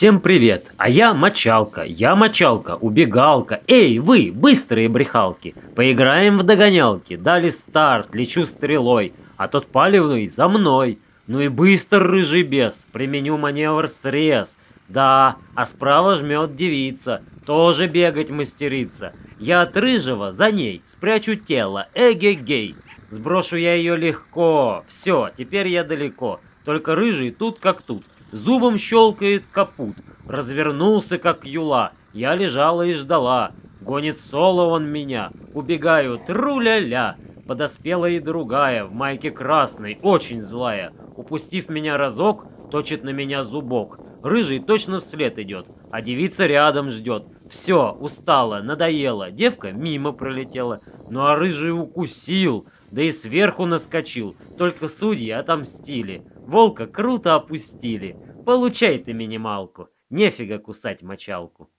Всем привет, а я мочалка, убегалка. Эй, вы, быстрые брехалки, поиграем в догонялки. Дали старт, лечу стрелой, а тот палевный за мной. Ну и быстро, рыжий бес, применю маневр срез. Да, а справа жмет девица, тоже бегать мастерица. Я от рыжего за ней спрячу тело, эгегей. Сброшу я ее легко, все, теперь я далеко. Только рыжий тут как тут, зубом щелкает капут. Развернулся как юла, я лежала и ждала. Гонит соло он меня, убегаю тру-ля-ля. Подоспела и другая, в майке красной, очень злая. Упустив меня разок, точит на меня зубок. Рыжий точно вслед идет, а девица рядом ждет. Все, устала, надоело, девка мимо пролетела. Ну а рыжий укусил, да и сверху наскочил. Только судьи отомстили, волка круто опустили. Получай ты минималку, нефига кусать мочалку.